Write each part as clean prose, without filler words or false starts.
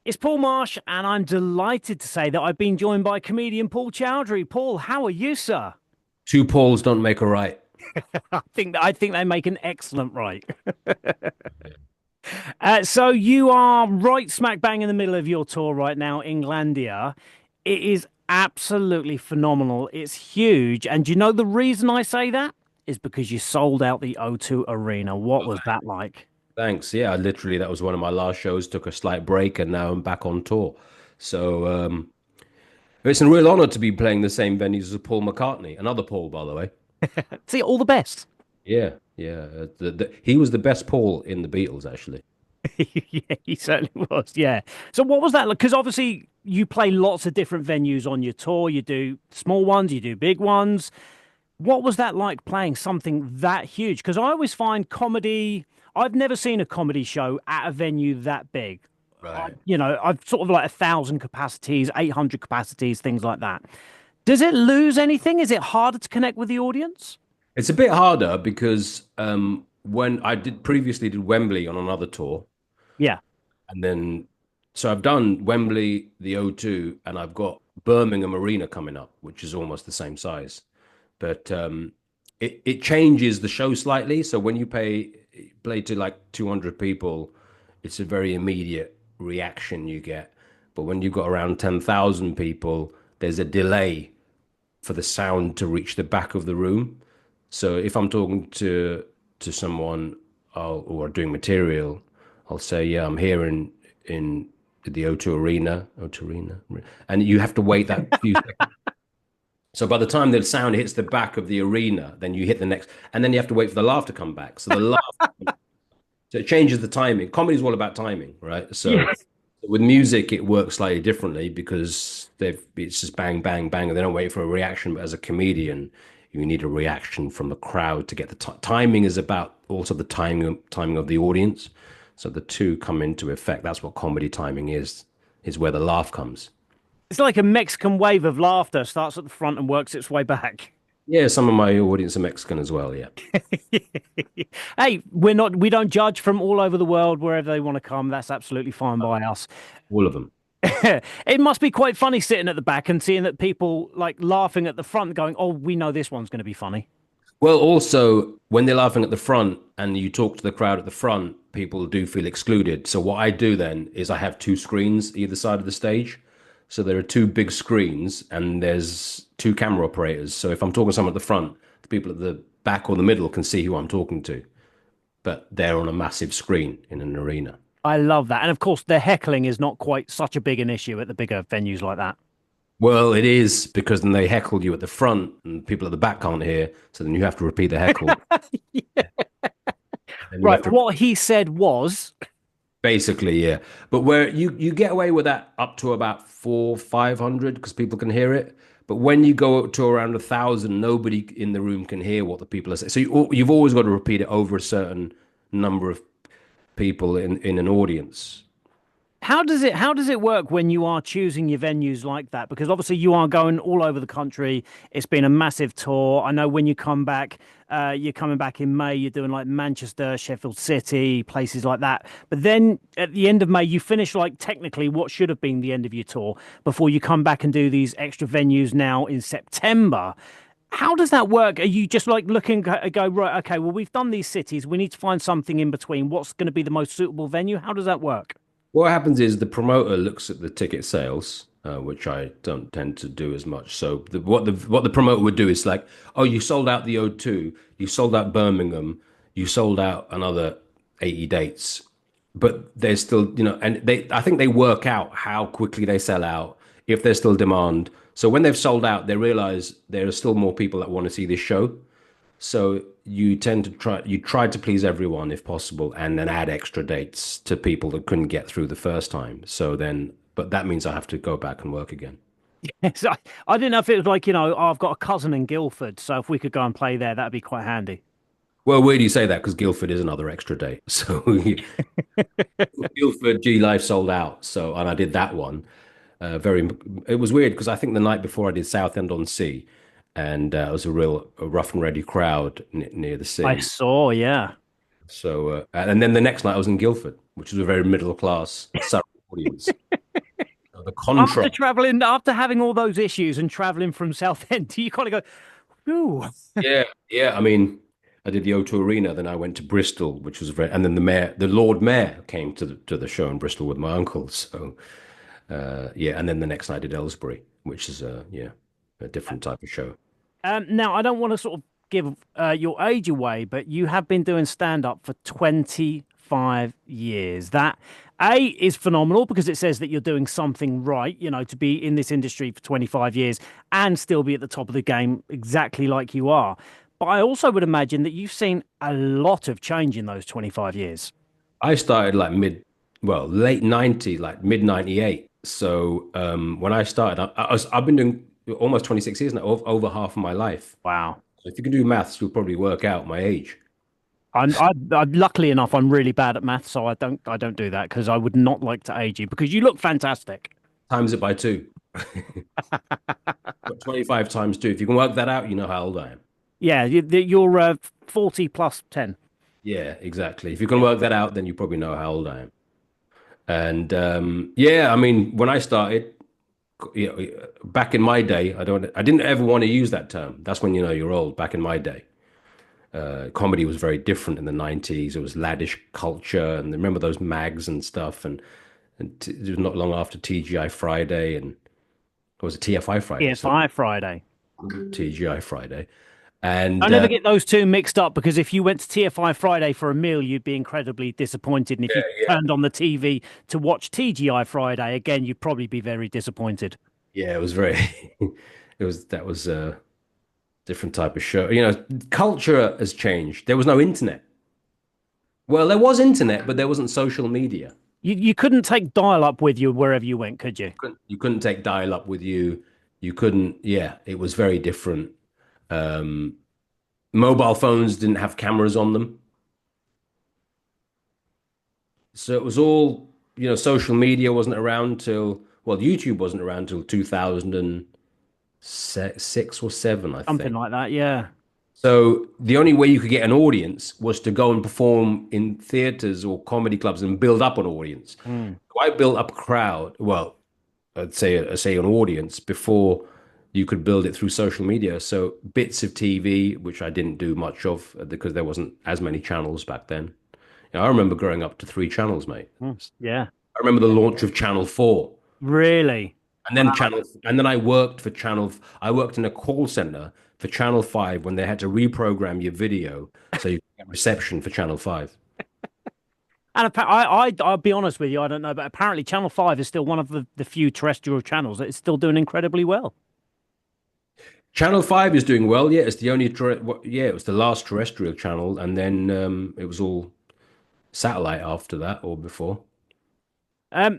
It's Paul Marsh, and I'm delighted to say that I've been joined by comedian Paul Chowdhry. Paul, how are you, sir? Two Pauls don't make a right. I think they make an excellent right. So you are right smack bang in the middle of your tour right now, Englandia. It is absolutely phenomenal. It's huge, and do you know the reason I say that is because you sold out the O2 Arena. What was that like? Thanks. Yeah, literally, that was one of my last shows. Took a slight break, and now I'm back on tour. So it's a real honor to be playing the same venues as Paul McCartney, another Paul, by the way. See, all the best. Yeah, yeah. He was the best Paul in the Beatles, actually. Yeah, he certainly was. Yeah. So what was that like? Because obviously you play lots of different venues on your tour. You do small ones, you do big ones. What was that like playing something that huge? Because I always find comedy, I've never seen a comedy show at a venue that big. Right. I've sort of like 1,000 capacities, 800 capacities, things like that. Does it lose anything? Is it harder to connect with the audience? It's a bit harder because when I did previously did Wembley on another tour, Yeah. and then so I've done Wembley, the O2, and I've got Birmingham Arena coming up, which is almost the same size. But it changes the show slightly. So when you play to like 200 people, it's a very immediate reaction you get. But when you've got around 10,000 people, there's a delay for the sound to reach the back of the room. So if I'm talking to someone or doing material, I'll say, yeah, I'm here in the O2 Arena, O2 Arena, and you have to wait that few seconds. So by the time the sound hits the back of the arena, then you hit the next, and then you have to wait for the laugh to come back. So it changes the timing. Comedy is all about timing, right? So Yes. with music, it works slightly differently because it's just bang, bang, bang, and they don't wait for a reaction. But as a comedian, you need a reaction from the crowd to get the timing is about also the timing of the audience. So the two come into effect. That's what comedy timing is where the laugh comes. It's like a Mexican wave of laughter starts at the front and works its way back. Yeah, some of my audience are Mexican as well. Yeah, Hey, we don't judge from all over the world wherever they want to come. That's absolutely fine by us. all of them. It must be quite funny sitting at the back and seeing that people like laughing at the front, going, "Oh, we know this one's going to be funny." Well, also, when they're laughing at the front and you talk to the crowd at the front, people do feel excluded. So what I do then is I have two screens either side of the stage. So there are two big screens and there's two camera operators. So if I'm talking to someone at the front, the people at the back or the middle can see who I'm talking to, but they're on a massive screen in an arena. I love that, and of course, the heckling is not quite such a big an issue at the bigger venues like that. Well, it is because then they heckle you at the front and people at the back can't hear. So then you have to repeat the heckle. And you Right. have to What he said was, Basically, yeah. But where you get away with that up to about 500 because people can hear it. But when you go up to around 1,000, nobody in the room can hear what the people are saying. So you've always got to repeat it over a certain number of people in an audience. how does it work when you are choosing your venues like that? Because obviously you are going all over the country. It's been a massive tour. I know when you come back, you're coming back in May. You're doing like Manchester, Sheffield City, places like that. But then at the end of May, you finish like technically what should have been the end of your tour before you come back and do these extra venues now in September. How does that work? Are you just like looking go right? Okay, well we've done these cities. We need to find something in between. What's going to be the most suitable venue? How does that work? What happens is the promoter looks at the ticket sales, which I don't tend to do as much. So what the promoter would do is like, oh, you sold out the O2, you sold out Birmingham, you sold out another 80 dates, but there's still, and I think they work out how quickly they sell out, if there's still demand. So when they've sold out, they realize there are still more people that want to see this show. So you try to please everyone if possible, and then add extra dates to people that couldn't get through the first time. But that means I have to go back and work again. So I didn't know if it was like, I've got a cousin in Guildford, so if we could go and play there, that'd be quite handy. Well, where do you say that? Because Guildford is another extra date. So Guildford G Live sold out. And I did that one. It was weird because I think the night before I did Southend on Sea, and it was a rough and ready crowd near the I sea. saw, yeah. And then the next night I was in Guildford, which was a very middle class Surrey audience. contra. after having all those issues and traveling from Southend, you kind of go, ooh. Yeah, yeah. I mean, I did the O2 Arena, then I went to Bristol, which was very, and then the Lord Mayor came to the show in Bristol with my uncle. So yeah, and then the next night I did Aylesbury, which is yeah, a different type of show. Now, I don't want to sort of give your age away, but you have been doing stand up for 25 years. That A is phenomenal because it says that you're doing something right, to be in this industry for 25 years and still be at the top of the game exactly like you are. But I also would imagine that you've seen a lot of change in those 25 years. I started like late 90, like mid 98. So when I started, I've been doing almost 26 years now, over half of my life. Wow. So if you can do maths, you'll probably work out my age. I'm luckily enough, I'm really bad at math, so I don't do that because I would not like to age you because you look fantastic. Times it by two. But 25 times two. If you can work that out, you know how old I am. Yeah, you're 40 plus 10. Yeah, exactly. If you can work that out, then you probably know how old I am. And yeah, I mean, when I started, back in my day, I didn't ever want to use that term. That's when you know you're old. Back in my day, comedy was very different in the 90s. It was laddish culture, and remember those mags and stuff. And it was not long after TGI Friday, and it was a TFI Friday, Yeah, so Fire Friday. TGI Friday, and Don't ever get those two mixed up because if you went to TFI Friday for a meal, you'd be incredibly disappointed. And if yeah, you yeah, turned on the TV to watch TGI Friday, again, you'd probably be very disappointed. yeah, it was very, that was a different type of show. Culture has changed. There was no internet. Well, there was internet, but there wasn't social media. You couldn't take dial-up with you wherever you went, could you? You couldn't take dial-up with you. You couldn't, yeah, it was very different. Um, Mobile phones didn't have cameras on them. So it was all, social media wasn't around till, well, YouTube wasn't around till 2006 or 7, I Something think. like that, yeah. So the only way you could get an audience was to go and perform in theaters or comedy clubs and build up an audience. Mm. So I built up a crowd, well, I'd say an audience before you could build it through social media. So bits of TV, which I didn't do much of because there wasn't as many channels back then. I remember growing up to 3 channels, mate. Mm. Yeah. I remember the launch of Channel 4. Really? And then I worked in a call center for Channel 5 when they had to reprogram your video so you could get reception for Channel 5. And I'll be honest with you, I don't know, but apparently Channel 5 is still one of the few terrestrial channels that is still doing incredibly well. Channel 5 is doing well. Yeah, it's the only, yeah, it was the last terrestrial channel. And then it was all satellite after that or before.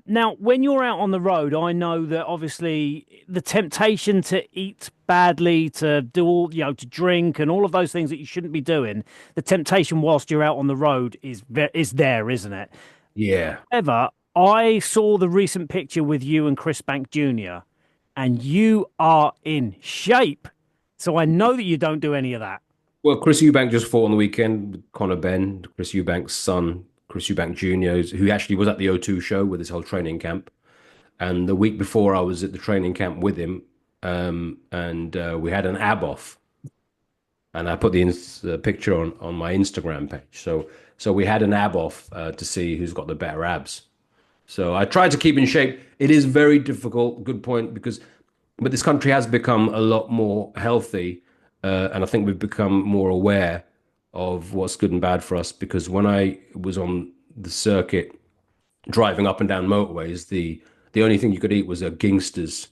Now, when you're out on the road, I know that obviously the temptation to eat badly, to do all, to drink and all of those things that you shouldn't be doing, the temptation whilst you're out on the road is there, isn't it? Yeah. However, I saw the recent picture with you and Chris Bank Jr., and you are in shape. So I know that you don't do any of that. Well, Chris Eubank just fought on the weekend with Conor Benn, Chris Eubank's son, Chris Eubank Jr., who actually was at the O2 show with his whole training camp. And the week before, I was at the training camp with him, and we had an ab off. And I put the picture on my Instagram page. So we had an ab off to see who's got the better abs. So I tried to keep in shape. It is very difficult. Good point, but this country has become a lot more healthy, and I think we've become more aware of what's good and bad for us. Because when I was on the circuit, driving up and down motorways, the only thing you could eat was a Gingsters.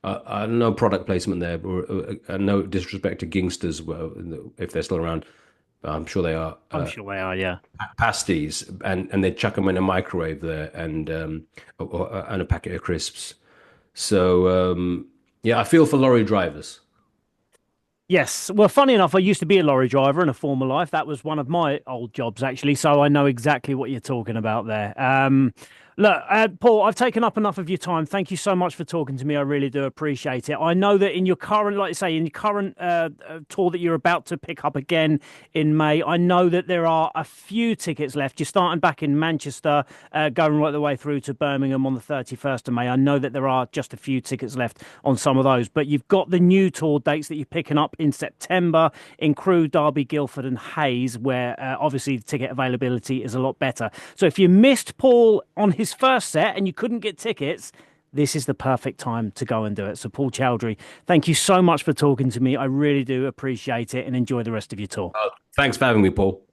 No product placement there, but no disrespect to Gingsters, well, if they're still around. I'm sure they are. I'm sure they are, yeah. Pasties, and they'd chuck them in a microwave there, and a packet of crisps. So yeah, I feel for lorry drivers. Yes. Well, funny enough, I used to be a lorry driver in a former life. That was one of my old jobs, actually. So I know exactly what you're talking about there. Look, Paul, I've taken up enough of your time. Thank you so much for talking to me. I really do appreciate it. I know that in your current, like you say, in your current tour that you're about to pick up again in May, I know that there are a few tickets left. You're starting back in Manchester, going right the way through to Birmingham on the 31st of May. I know that there are just a few tickets left on some of those, but you've got the new tour dates that you're picking up in September in Crewe, Derby, Guildford, and Hayes, where obviously the ticket availability is a lot better. So if you missed Paul on his first set and you couldn't get tickets, this is the perfect time to go and do it. So, Paul Chowdhry, thank you so much for talking to me. I really do appreciate it and enjoy the rest of your tour. Thanks for having me, Paul.